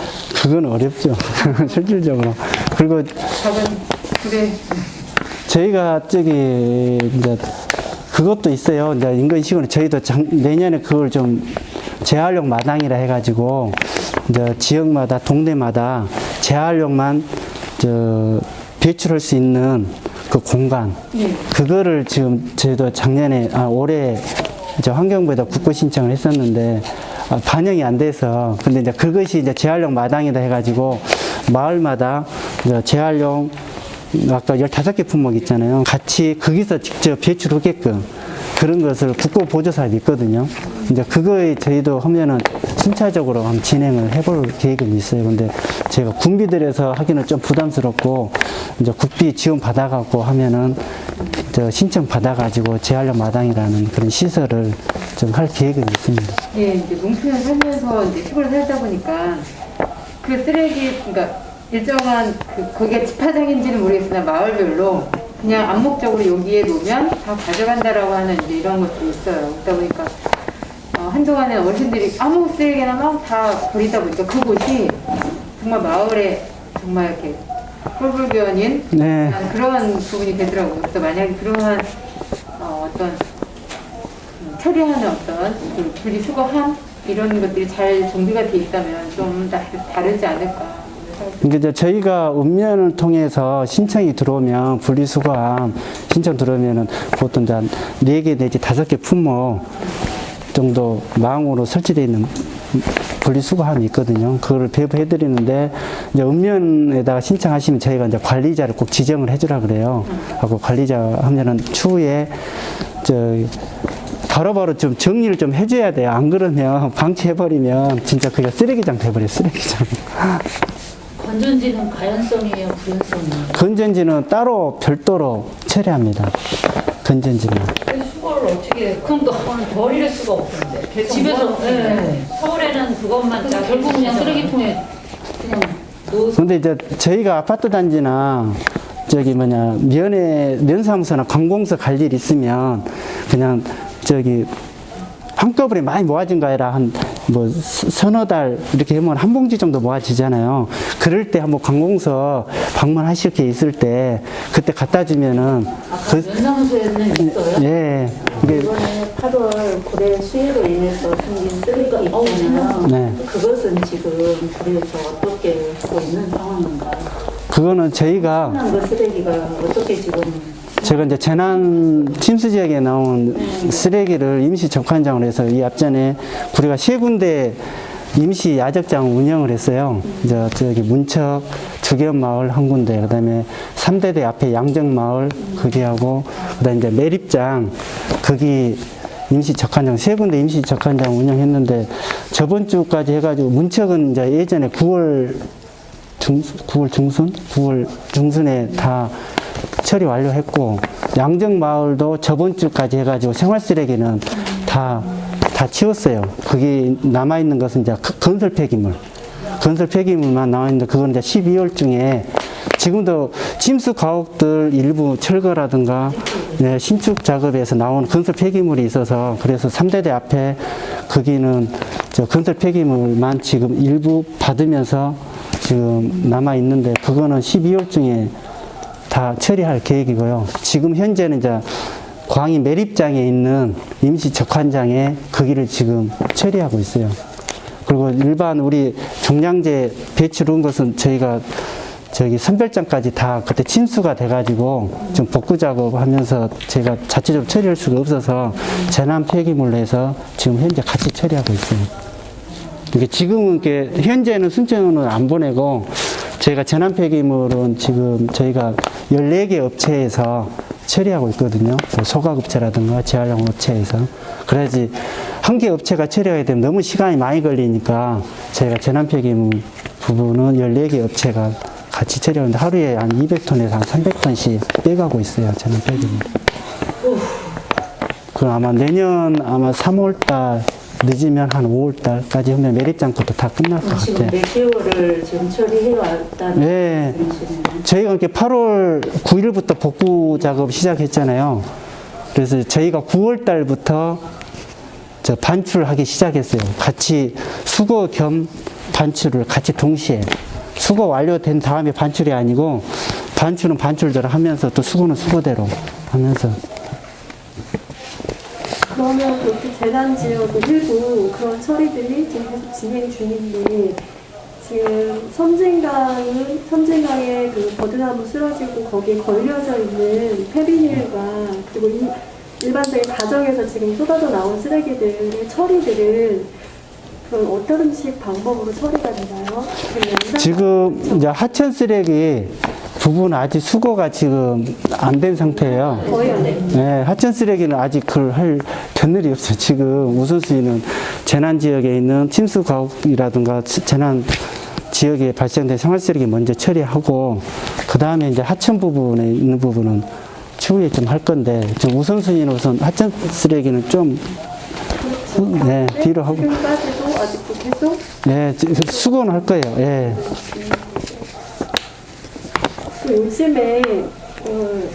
그건 어렵죠. 실질적으로. 그리고 작은 그래. 저희가 이제 그것도 있어요. 이제 인근시군에 저희도 내년에 그걸 좀 재활용 마당이라 해가지고 이제 지역마다 동네마다 재활용만 배출할 수 있는 그 공간. 그거를 지금 저희도 올해 이제 환경부에다 국고 신청을 했었는데 반영이 안 돼서 근데 이제 그것이 이제 재활용 마당이다 해가지고 마을마다 이제 재활용 아까 15개 품목 있잖아요. 같이 거기서 직접 배출하게끔 그런 것을 국고 보조사업이 있거든요. 이제 그거에 저희도 하면은 순차적으로 한번 진행을 해볼 계획은 있어요. 근데 제가 군비들에서 하기는 좀 부담스럽고 이제 국비 지원 받아갖고 하면은 신청 받아가지고 재활용 마당이라는 그런 시설을 좀 할 계획은 있습니다. 예, 이제 농촌에 살면서 이제 시골에 살다 보니까 그 쓰레기, 그러니까 일정한 거기가 집화장인지는 모르겠으나 마을별로 그냥 암묵적으로 여기에 놓으면 다 가져간다라고 하는 이제 이런 것도 있어요. 그러다 보니까 한동안에 어르신들이 아무 쓰레기나 막 다 버리다 보니까 그곳이 정말 마을에 정말 이렇게 홀불견인 네. 그러한 부분이 되더라고요. 그래서 만약에 그러한 어떤 처리하는 어떤 그 분리수거함 이런 것들이 잘 정비가 돼 있다면 좀 다르지 않을까. 이제 저희가 읍면을 통해서 신청이 들어오면 분리수거함 신청 들어오면은 보통 4개 내지 5개 품목 정도 망으로 설치되어 있는 분리수거함이 있거든요. 그거를 배부해 드리는데 이제 읍면에다가 신청하시면 저희가 이제 관리자를 꼭 지정을 해주라 그래요. 하고 관리자 하면은 추후에 바로바로 좀 정리를 좀 해줘야 돼요. 안 그러면 방치해버리면 진짜 그게 쓰레기장 돼버려요. 쓰레기장. 건전지는 가연성이에요, 불연성이에요? 건전지는 따로 별도로 처리합니다. 건전지는. 수거를 어떻게 그럼 또 버릴 수가 없는데 집에서 네. 서울에는 그것만 짜고 결국 그냥 쓰레기통에 그냥 넣어서 근데 이제 저희가 아파트 단지나 면사무소나 관공서 갈 일 있으면 그냥 한꺼번에 많이 모아진 거 아니라 서너 달 이렇게 하면 한 봉지 정도 모아지잖아요. 그럴 때 한번 관공서 방문하실 게 있을 때 그때 갖다 주면은 면사무소에는 있어요? 예. 이게 이번에 8월 고래 수해로 인해서 생긴 쓰레기가 있잖아요. 네. 그것은 지금 불에서 어떻게 하고 있는 상황인가요? 그거는 저희가 그 쓰레기가 어떻게 지금 제가 이제 재난 침수 지역에 나온 쓰레기를 임시 적환장으로 해서 이 앞전에 우리가 3군데 임시 야적장을 운영을 했어요. 이제 문척 주계마을 한 군데, 그 다음에 3대대 앞에 양정마을 거기 하고, 그 다음에 이제 매립장 거기 임시 적환장 3군데 임시 적환장 운영했는데 저번 주까지 해가지고 문척은 이제 예전에 9월 중순에 다 처리 완료했고, 양정마을도 저번 주까지 해가지고 생활쓰레기는 다 치웠어요. 그게 남아있는 것은 이제 건설 폐기물만 남아있는데, 그건 이제 12월 중에 지금도 침수 가옥들 일부 철거라든가 네, 신축 작업에서 나온 건설 폐기물이 있어서, 그래서 3대대 앞에 거기는 저 건설 폐기물만 지금 일부 받으면서 지금 남아 있는데, 그거는 12월 중에 다 처리할 계획이고요. 지금 현재는 이제 광희 매립장에 있는 임시 적환장에 거기를 지금 처리하고 있어요. 그리고 일반 우리 종량제 배출한 것은 저희가 저기 선별장까지 다 그때 침수가 돼가지고 좀 복구 작업하면서 제가 자체적으로 처리할 수가 없어서 재난 폐기물로 해서 지금 현재 같이 처리하고 있어요. 이게 지금은 이렇게 현재는 순천은 안 보내고, 저희가 재난 폐기물은 지금 저희가 14개 업체에서 처리하고 있거든요. 뭐 소각업체라든가 재활용 업체에서. 그래야지 한 개 업체가 처리하게 되면 너무 시간이 많이 걸리니까 저희가 재난 폐기물 부분은 14개 업체가 같이 처리하는데, 하루에 한 200톤에서 한 300톤씩 빼가고 있어요, 재난 폐기물. 그럼 아마 내년 아마 3월달 늦으면 한 5월달까지 하면 매립장부터 다 끝날 것 지금 같아요. 몇 개월을 지금 처리해 왔다는 네. 말씀이시네요. 저희가 이렇게 8월 9일부터 복구 작업 시작했잖아요. 그래서 저희가 9월 달부터 저 반출하기 시작했어요. 같이 수거 겸 반출을 같이 동시에. 수거 완료된 다음에 반출이 아니고, 반출은 반출대로 하면서 또 수거는 수거대로 하면서. 그러면 그렇게 재난 지역을 일부 그런 처리들이 지금 계속 진행 중인데, 지금 섬진강에 그 버드나무 쓰러지고 거기에 걸려져 있는 폐비닐과, 그리고 일반적인 가정에서 지금 쏟아져 나온 쓰레기들의 처리들은 그럼 어떤 식 방법으로 처리가 되나요? 지금 이제 하천 쓰레기 부분 아직 수거가 지금 안 된 상태예요. 거의 안 해요. 네, 하천 쓰레기는 아직 그걸 할 겨를이 없어요. 지금 우선순위는 재난 지역에 있는 침수 가옥이라든가 재난 지역에 발생된 생활 쓰레기 먼저 처리하고, 그 다음에 이제 하천 부분에 있는 부분은 추후에 좀 할 건데, 지금 우선순위는 우선 하천 쓰레기는 좀 네, 뒤로 하고. 지금까지도 아직도 계속 네, 수거는 할 거예요. 예. 요즘에 그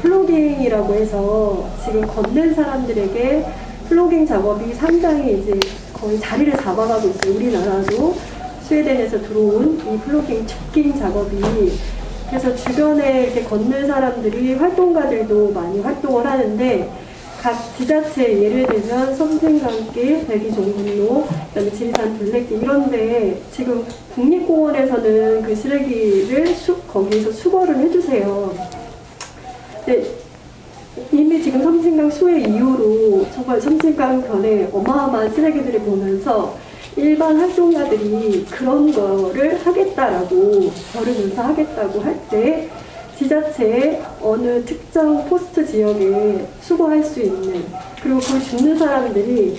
플로깅이라고 해서 지금 걷는 사람들에게 플로깅 작업이 상당히 이제 거의 자리를 잡아가고 있어요. 우리나라도 스웨덴에서 들어온 이 플로깅 척깅 작업이. 그래서 주변에 이렇게 걷는 사람들이, 활동가들도 많이 활동을 하는데, 각 지자체, 예를 들면 섬진강길, 백이종군로, 그다음에 지리산 둘레길 이런데 지금 국립공원에서는 그 쓰레기를 거기에서 수거를 해주세요. 근데 이미 지금 섬진강 수해 이후로 정말 섬진강 변에 어마어마한 쓰레기들을 보면서 일반 활동가들이 그런 거를 하겠다라고, 걸으면서 하겠다고 할 때 지자체의 어느 특정 포스트 지역에 수거할 수 있는, 그리고 그 줍는 사람들이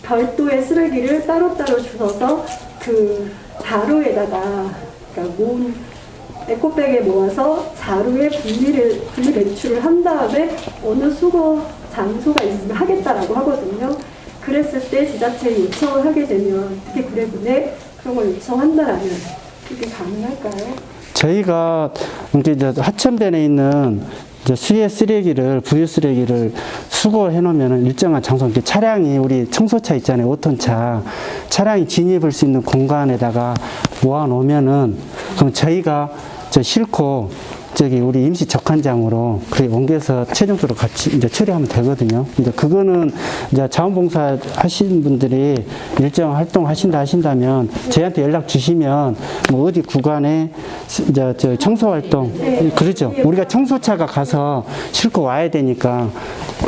별도의 쓰레기를 따로따로 주워서 그 자루에다가, 그러니까 모은 에코백에 모아서 자루에 분리 배출을 한 다음에 어느 수거 장소가 있으면 하겠다라고 하거든요. 그랬을 때 지자체에 요청을 하게 되면, 특히 구례군에 그런 걸 요청한다라면 그게 가능할까요? 저희가 이제 하천변에 있는 이제 수해 쓰레기를, 부유 쓰레기를 수거해 놓으면 일정한 장소, 이렇게 차량이, 우리 청소차 있잖아요, 5톤 차. 차량이 진입할 수 있는 공간에다가 모아 놓으면은, 그럼 저희가 싣고 저기 우리 임시 적환장으로 그래 옮겨서 최종적으로 같이 이제 처리하면 되거든요. 이제 그거는 이제 자원봉사 하시는 분들이 일정 활동 하신다면 저희한테 연락 주시면 뭐 어디 구간에 이제 저 청소 활동, 그러죠. 우리가 청소차가 가서 싣고 와야 되니까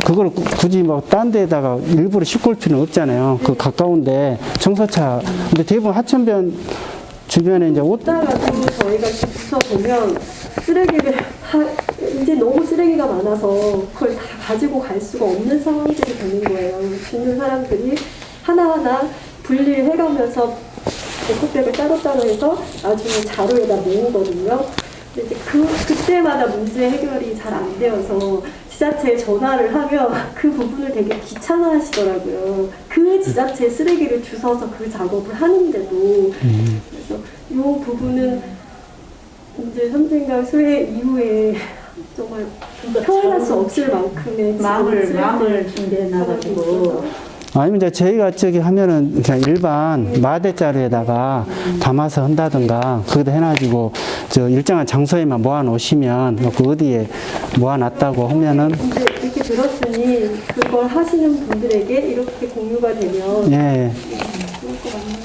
그걸 굳이 뭐 딴 데다가 일부러 싣고 올 필요는 없잖아요. 그 가까운데 청소차. 근데 대부분 하천변 주변에 이제 오다가도 저희가 붙여보면 쓰레기를 이제 너무 쓰레기가 많아서 그걸 다 가지고 갈 수가 없는 상황들이 되는 거예요. 죽는 사람들이 하나하나 분리해가면서 에코백을 따로따로 해서 나중에 자루에다 모으거든요. 근데 이제 그때마다 문제 해결이 잘 안 되어서 지자체에 전화를 하면 그 부분을 되게 귀찮아하시더라고요. 그 지자체에 쓰레기를 주워서 그 작업을 하는데도. 그래서 이 부분은 이제 선생과 수해 이후에 정말 표현할 수 없을 만큼의 마음을 준비해 놔가지고. 아니면 이제 저희가 저기 하면은 그냥 일반 마대자루에다가 담아서 한다든가 거기다 해가지고 저 일정한 장소에만 모아 놓으시면 그 어디에 모아 놨다고 하면은 이제 이렇게 들었으니 그걸 하시는 분들에게 이렇게 공유가 되면 예. 좋을 것 같네요.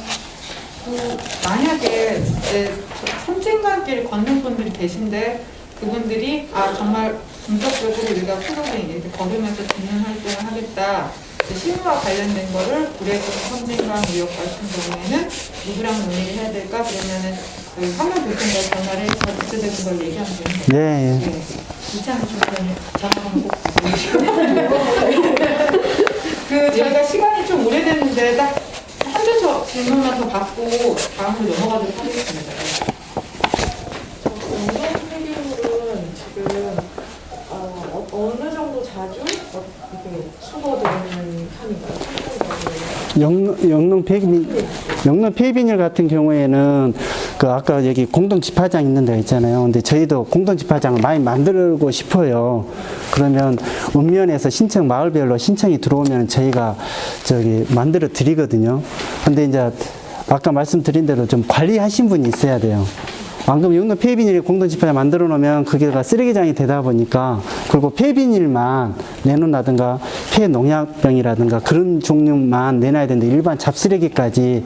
만약에 이제 섬진강길 걷는 분들이 계신데 그분들이 정말 본격적으로 우리가 플로깅 이렇게 걸으면서 듣는 활동을 하겠다. 실무와 관련된 거를 구례군 섬진강 의혹 같은 경우에는 누구랑 논의를 해야 될까? 그러면은 그 환경교통과 전화를 해서 구체적인 걸 얘기하면 되는 거예요. 예, 예. 네. 이창희 주무관님 전화번호 꼭 그 저희가 시간이 좀 오래됐는데 딱 한 줄 질문만 더 받고 다음으로 넘어가도록 하겠습니다. 운동 폐기물은 지금 어느 정도 자주 이렇게 수거되는 편인가요? 영농 폐비닐 같은 경우에는 그 아까 여기 공동 집화장 있는 데가 있잖아요. 근데 저희도 공동 집화장을 많이 만들고 싶어요. 그러면 읍면에서 신청 마을별로 신청이 들어오면 저희가 저기 만들어 드리거든요. 근데 이제 아까 말씀드린 대로 좀 관리하신 분이 있어야 돼요. 안 그러면 영농 폐비닐 공동 집화장 만들어 놓으면 그게가 쓰레기장이 되다 보니까 그리고 폐비닐만 내놓는다든가 폐농약병이라든가 그런 종류만 내놔야 되는데 일반 잡쓰레기까지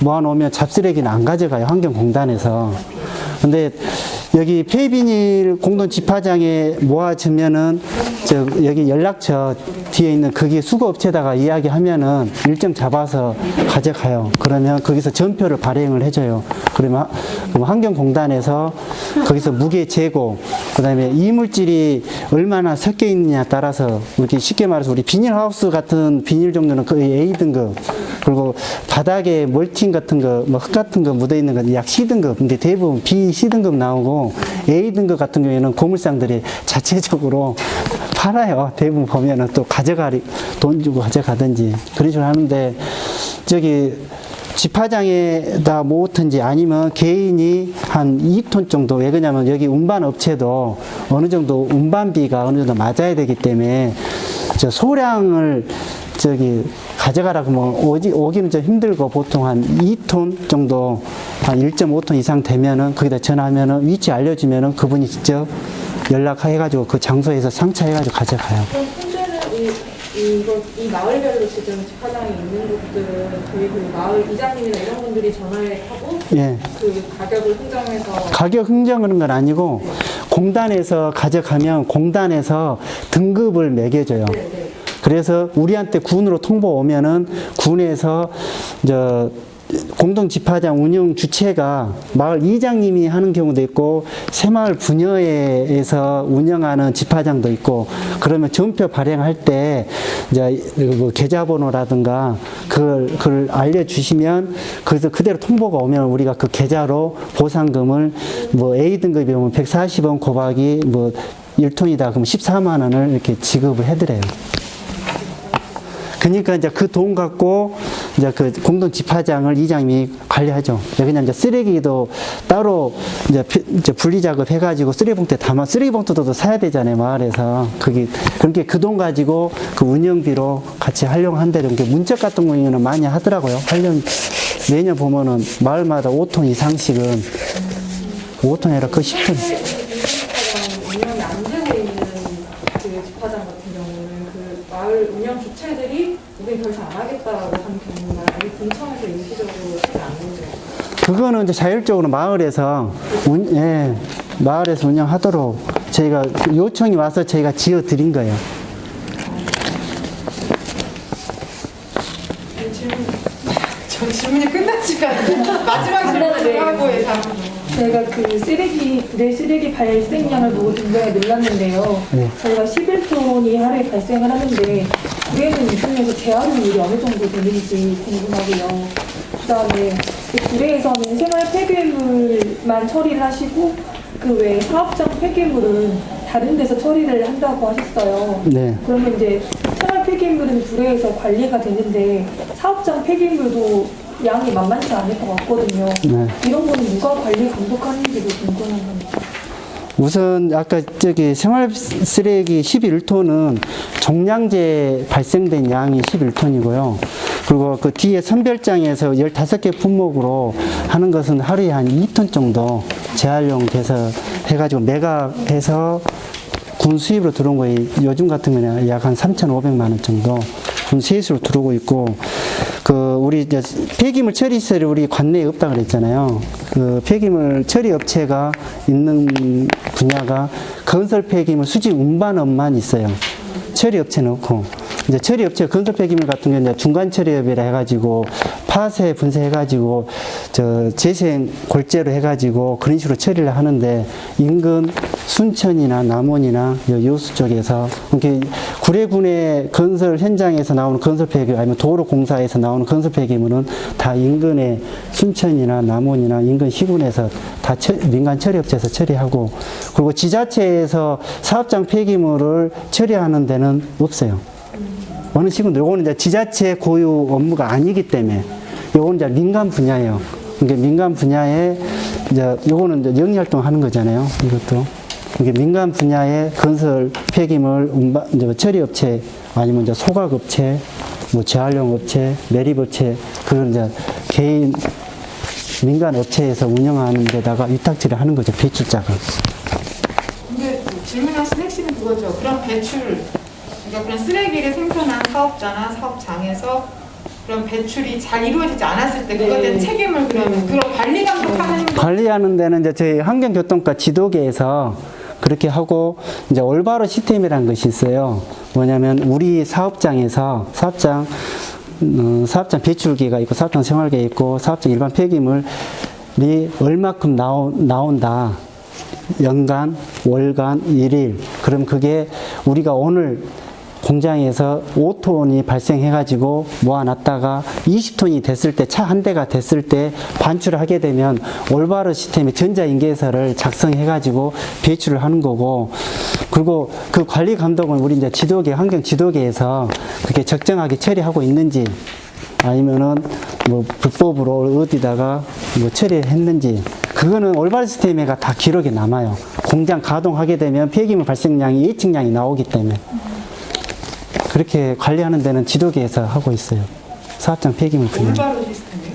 모아놓으면 잡쓰레기는 안 가져가요. 환경공단에서. 근데 여기 폐비닐 공동 집화장에 모아지면은 여기 연락처 뒤에 있는 거기 수거업체에다가 이야기하면은 일정 잡아서 가져가요. 그러면 거기서 전표를 발행을 해줘요. 그러면 환경공단에서 거기서 무게 재고, 그 다음에 이물질이 얼마나 섞여 있느냐에 따라서 이렇게 쉽게 말해서 우리 비닐하우스 같은 비닐 종류는 거의 A 등급, 그리고 바닥에 멀팅 같은 거, 뭐 흙 같은 거 묻어 있는 건 약 C 등급. 근데 대부분 B, C 등급 나오고 A 등급 같은 경우에는 고물상들이 자체적으로 팔아요. 대부분 보면은 또 돈 주고 가져가든지 그런 식으로 하는데 저기 집화장에다 모으든지 아니면 개인이 한 2톤 정도, 왜 그러냐면 여기 운반 업체도 어느 정도 운반비가 어느 정도 맞아야 되기 때문에 저 소량을 저기 가져가라고 뭐 오기는 좀 힘들고 보통 한 2톤 정도, 한 1.5톤 이상 되면은 거기다 전화하면은 위치 알려주면은 그분이 직접 연락해가지고 그 장소에서 상차해가지고 가져가요. 그럼 현재는 이 마을별로 지금 집화장이 있는 곳들은 저희 그 마을 이장님이나 이런 분들이 전화를 하고 예. 그 가격을 흥정해서 가격 흥정 그런 건 아니고 공단에서 가져가면 공단에서 등급을 매겨줘요. 그래서 우리한테 군으로 통보 오면은 군에서 공동 집화장 운영 주체가 마을 이장님이 하는 경우도 있고 새마을 분여회에서 운영하는 집화장도 있고, 그러면 전표 발행할 때 이제 뭐 계좌번호라든가 그걸 알려주시면 그래서 그대로 통보가 오면 우리가 그 계좌로 보상금을 뭐 A 등급이면 140원 곱하기 뭐 1톤이다 그럼 14만 원을 이렇게 지급을 해드려요. 그러니까 이제 그 돈 갖고 이제 그 공동 집화장을 이장님이 관리하죠. 왜냐면 이제 쓰레기도 따로 이제 분리 작업 해가지고 쓰레기봉투에 담아, 쓰레기봉투도 사야 되잖아요, 마을에서. 그렇게 그 돈 가지고 그 운영비로 같이 활용한다는 게 문짝 같은 경우에는 많이 하더라고요. 매년 보면은 마을마다 5톤 이상씩은 5톤 아니라 그 10톤. 운영이 안 되고 있는 그 집화장 같은 경우는 그 마을 운영 주체들이 우린 더 이상 안 하겠다라고 하는 경우나 아니 군청에서 일시적으로 하지 않는 경우. 그거는 이제 자율적으로 마을에서 마을에서 운영하도록 저희가 요청이 와서 저희가 지어 드린 거예요. 질문이 끝났지가 않아요. 마지막 질문을 하고 다음으로. 저희가 그 쓰레기 발생량을 보고 굉장히 놀랐는데요. 네. 저희가 11톤이 하루에 발생을 하는데 구례는 이쯤에서 재활용률이 어느 정도 되는지 궁금하고요. 그다음에 구례에서는 생활 폐기물만 처리를 하시고 그 외에 사업장 폐기물은 다른 데서 처리를 한다고 하셨어요. 네. 그러면 이제 생활 폐기물은 구례에서 관리가 되는데 사업장 폐기물도 양이 만만치 않을 것 같거든요. 네. 이런 거는 누가 관리 감독하는지도 궁금한 겁니다. 우선 아까 저기 생활 쓰레기 11톤은 종량제 발생된 양이 11톤이고요. 그리고 그 뒤에 선별장에서 15개 품목으로 하는 것은 하루에 한 2톤 정도 재활용 돼서 해가지고 매각해서 군 수입으로 들어온 거에 요즘 같은 거는 약 한 3,500만 원 정도 군 세수로 들어오고 있고, 그 우리 이제 폐기물 처리 시설이 우리 관내에 없다 그랬잖아요. 그 폐기물 처리 업체가 있는 분야가 건설 폐기물 수집 운반업만 있어요. 처리 업체는 없고, 이제 처리 업체 건설 폐기물 같은 경우는 중간 처리업이라 해가지고 파쇄 분쇄해가지고 재생 골재로 해가지고 그런 식으로 처리를 하는데, 인근 순천이나 남원이나 여수 쪽에서 이렇게 구례군의 건설 현장에서 나오는 건설 폐기물 아니면 도로공사에서 나오는 건설 폐기물은 다 인근의 순천이나 남원이나 인근 시군에서 다 민간 처리업체에서 처리하고, 그리고 지자체에서 사업장 폐기물을 처리하는 데는 없어요. 어느 시군 요거는 이제 지자체 고유 업무가 아니기 때문에 요거는 이제 민간 분야예요. 이게 민간 분야에 이제 요거는 이제 영리 활동 하는 거잖아요. 이것도 이게 민간 분야의 건설 폐기물 운반 이제 처리 업체 아니면 이제 소각 업체, 뭐 재활용 업체, 매립 업체 그런 이제 개인 민간 업체에서 운영하는 데다가 위탁질을 하는 거죠. 배출자가. 근데 질문하신 핵심은 그거죠. 그런 배출, 그러니까 그런 쓰레기를 생산한 사업자나 사업장에서 그런 배출이 잘 이루어지지 않았을 때 그것에 대한 책임을 그러면 그런 관리 감독하는 관리하는 데는 이제 저희 환경교통과 지도계에서 그렇게 하고, 이제 올바로 시스템이라는 것이 있어요. 뭐냐면 우리 사업장에서 사업장 배출기가 있고 사업장 생활계 있고 사업장 일반 폐기물이 얼마큼 나온다. 연간, 월간, 일일. 그럼 그게 우리가 오늘 공장에서 5톤이 발생해가지고 모아놨다가 20톤이 됐을 때, 차 한 대가 됐을 때 반출을 하게 되면 올바로 시스템에 전자인계서를 작성해가지고 배출을 하는 거고, 그리고 그 관리 감독은 우리 이제 지도계, 환경 지도계에서 그렇게 적정하게 처리하고 있는지 아니면은 뭐 불법으로 어디다가 뭐 처리했는지, 그거는 올바른 시스템에가 다 기록에 남아요. 공장 가동하게 되면 폐기물 발생량이 예측량이 나오기 때문에. 그렇게 관리하는 데는 지도계에서 하고 있어요. 사업장 폐기물 분야. 올바로 시스템이요?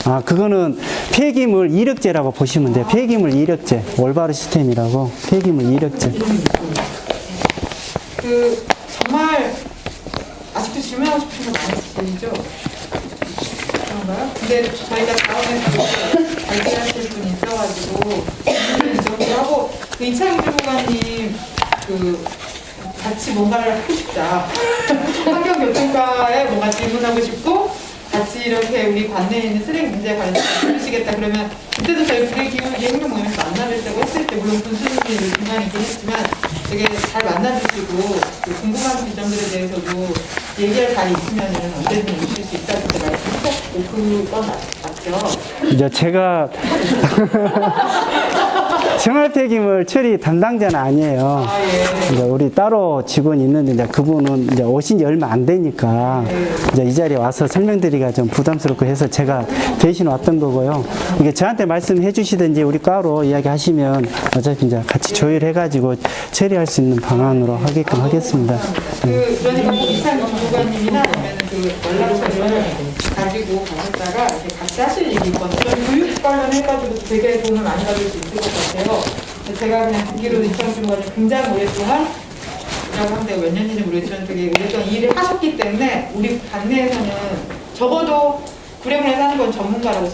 아, 그거는 폐기물 이력제라고 보시면 돼요. 폐기물 이력제. 올바로 시스템이라고. 폐기물 이력제. 그 정말 아직도 질문하고 싶은 거 많으시죠? 그런가요? 근데 저희가 다음에 발표하실 분이 있어가지고 인정도 하고, 그 이창규 주무관님 그 같이 뭔가를 하고 싶다. 환경교통과에 뭔가 질문하고 싶고 같이 이렇게 우리 관내에 있는 쓰레기 문제에 관해서 해주시겠다 그러면, 그때도 저희 구례기후위기 행동모임에서 만나뵙자고 했을 때 물론 군수님이 중간이긴 했지만 되게 잘 만나주시고 그 궁금한 지점들에 대해서도 얘기할 자리 있으면 언제든 오실 수 있다고 말씀하셨고, 그건 맞죠? 이제 제가 생활 폐기물 처리 담당자는 아니에요. 아, 예. 이제 우리 따로 직원이 있는데, 이제 그분은 이제 오신 지 얼마 안 되니까 이제 이 자리에 와서 설명드리기가 좀 부담스럽고 해서 제가 대신 왔던 거고요. 이게 저한테 말씀해 주시든지 우리 과로 이야기하시면 어차피 이제 같이 조율해가지고 처리할 수 있는 방안으로 하게끔 하겠습니다. 그러니까 이창규 주무관님이나 아니면 그 연락처를 가지고 가셨다가 이렇게 같이 하실 일이 있거든요. 저는 교육 관련해가지고 되게 도움을 많이 받을 수 있을 것 같아요. 제가 그냥 듣기로 이창규 주무관님 굉장히 오랫동안, 라고 하는데 몇 년인지 모르겠지만 되게 오랫동안 일을 하셨기 때문에 우리 관내에서는 적어도 구례군에서 하는 건 전문가라고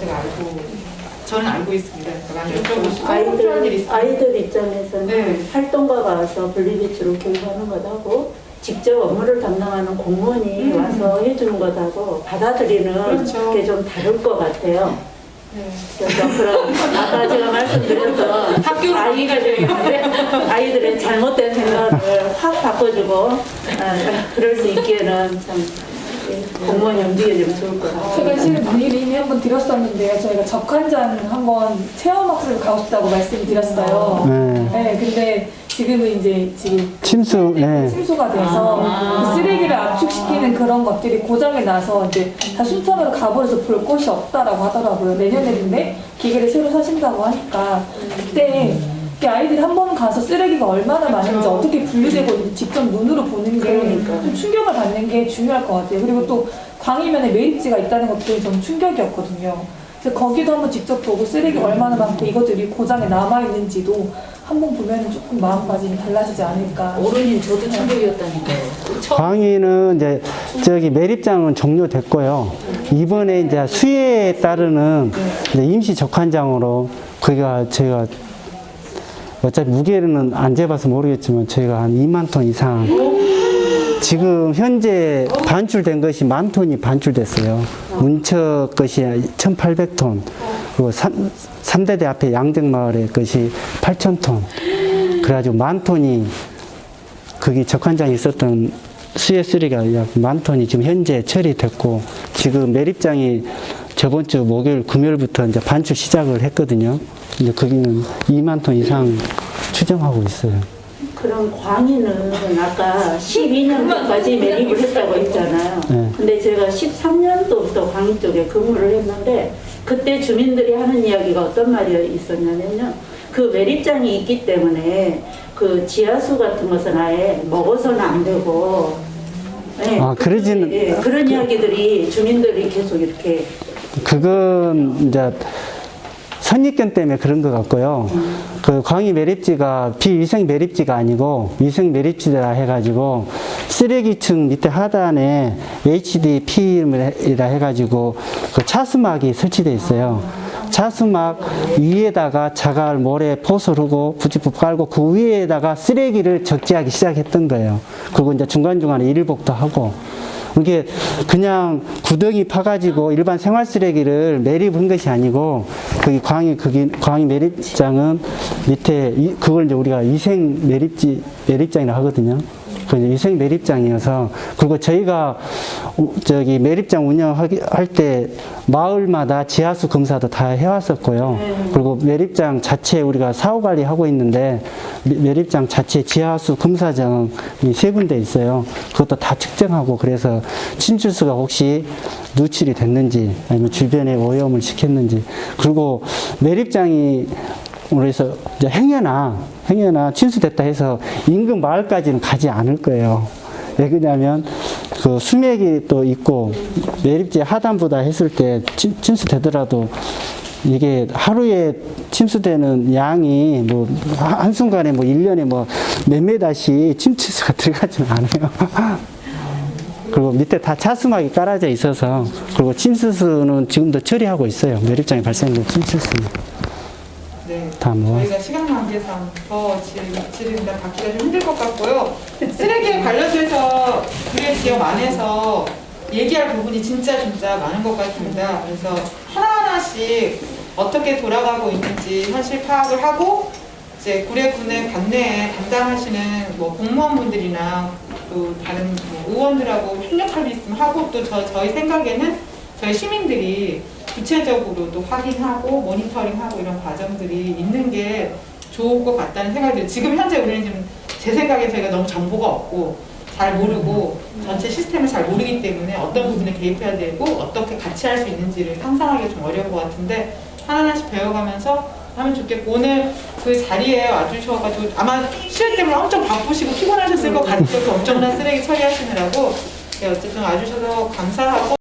저는 알고 있습니다. 그러니까 여쭤보시고 필요한 일이 있어요. 아이들 입장에서는 네. 활동가가 와서 분리배출을 교육하는 것하고 직접 업무를 담당하는 공무원이 와서 해주는 것하고 받아들이는 그렇죠. 게 좀 다를 것 같아요. 그래서 그런 아까 제가 말씀드렸던 학교로 아이들의 잘못된 생각을 확 바꿔주고 그럴 수 있기에는 참 공무원이 움직여주면 좋을 것 같아요. 제가 실은 문의를 이미 한번 드렸었는데요. 저희가 적한장 한번 체험학습을 가고 싶다고 말씀드렸어요. 네, 근데 지금은 이제 침수, 네. 침수가 돼서 그 쓰레기를 압축시키는 그런 것들이 고장이 나서 이제 다 순천으로 가버려서 볼 곳이 없다라고 하더라고요. 내년에 근데 기계를 새로 사신다고 하니까 그때 이렇게 아이들이 한 번 가서 쓰레기가 얼마나 많은지 어떻게 분류되고 있는지 직접 눈으로 보는 게 좀 충격을 받는 게 중요할 것 같아요. 그리고 또 광이면에 매립지가 있다는 것도 좀 충격이었거든요. 그래서 거기도 한번 직접 보고 쓰레기 얼마나 많고 이것들이 고장에 남아있는지도 한번 보면 조금 마음가짐이 달라지지 않을까. 어른인 저도 충격이었다니까요. 광희는 이제 저기 매립장은 종료됐고요. 이번에 이제 수혜에 따르는 이제 임시 적한장으로 그가 제가 어차피 무게는 안 재봐서 모르겠지만 저희가 한 2만 톤 이상 지금 현재 반출된 것이 10,000톤이 반출됐어요. 문척 것이 1,800톤 그리고 3대대 앞에 양정마을의 것이 8,000톤 그래가지고 10,000톤이 거기 적한장에 있었던 수해 쓰레기가 약 10,000톤이 지금 현재 처리됐고 지금 매립장이 저번 주 목요일 금요일부터 이제 반출 시작을 했거든요. 이제 거기는 2만 톤 이상 추정하고 있어요. 그럼 광희는 아까 12년도까지 매립을 했다고 했잖아요. 네. 근데 제가 13년도부터 광희 쪽에 근무를 했는데 그때 주민들이 하는 이야기가 어떤 말이 있었냐면요. 그 매립장이 있기 때문에 그 지하수 같은 것은 아예 먹어서는 안 되고 네, 그러지는 예, 그런 이야기들이 주민들이 계속 이렇게 그건 이제 선입견 때문에 그런 것 같고요. 그 광희 매립지가 비위생 매립지가 아니고 위생 매립지라 해가지고 쓰레기층 밑에 하단에 HDP이라 해가지고 그 차수막이 설치되어 있어요. 차수막 위에다가 자갈, 모래, 포스를 하고 부직포 깔고 그 위에다가 쓰레기를 적재하기 시작했던 거예요. 그리고 이제 중간중간에 일일복도 하고 이게 그냥 구덩이 파가지고 일반 생활 쓰레기를 매립한 것이 아니고 광희 매립장은 밑에 그걸 이제 우리가 위생 매립장이라고 하거든요. 그 위생 매립장이어서 그리고 저희가 저기 매립장 운영할 때 마을마다 지하수 검사도 다 해왔었고요. 그리고 매립장 자체 우리가 사후 관리하고 있는데 매립장 자체 지하수 검사장이 3군데 있어요. 그것도 다 측정하고 그래서 침출수가 혹시 누출이 됐는지 아니면 주변에 오염을 시켰는지 그리고 매립장이 그래서 이제 행여나 침수됐다 해서 인근 마을까지는 가지 않을 거예요. 왜 그러냐면 그 수맥이 또 있고 매립지 하단보다 했을 때 침수되더라도 이게 하루에 침수되는 양이 뭐 한순간에 뭐 1년에 뭐 몇 메다씩 침수가 들어가지는 않아요. 그리고 밑에 다 차수막이 깔아져 있어서 그리고 침수수는 지금도 처리하고 있어요. 매립장에 발생된 침수수는. 네. 다 모아. 저희가 시간 관계상 더 질의응답 받기가 좀 힘들 것 같고요. 쓰레기에 관련돼서 구례 지역 안에서 얘기할 부분이 진짜 많은 것 같습니다. 그래서 하나하나씩 어떻게 돌아가고 있는지 현실 파악을 하고 이제 구례군의 관내에 담당하시는 뭐 공무원분들이나 또 다른 뭐 의원들하고 협력할 수 있으면 하고 또 저희 생각에는 저희 시민들이 구체적으로 또 확인하고 모니터링하고 이런 과정들이 있는 게 좋을 것 같다는 생각이 들어요. 지금 현재 우리는 지금 제 생각에 저희가 너무 정보가 없고 잘 모르고 전체 시스템을 잘 모르기 때문에 어떤 부분에 개입해야 되고 어떻게 같이 할 수 있는지를 상상하기가 좀 어려운 것 같은데 하나하나씩 배워가면서 하면 좋겠고 오늘 그 자리에 와주셔가지고 아마 시간 때문에 엄청 바쁘시고 피곤하셨을 것 같아요. 그 엄청난 쓰레기 처리하시느라고 네, 어쨌든 와주셔서 감사하고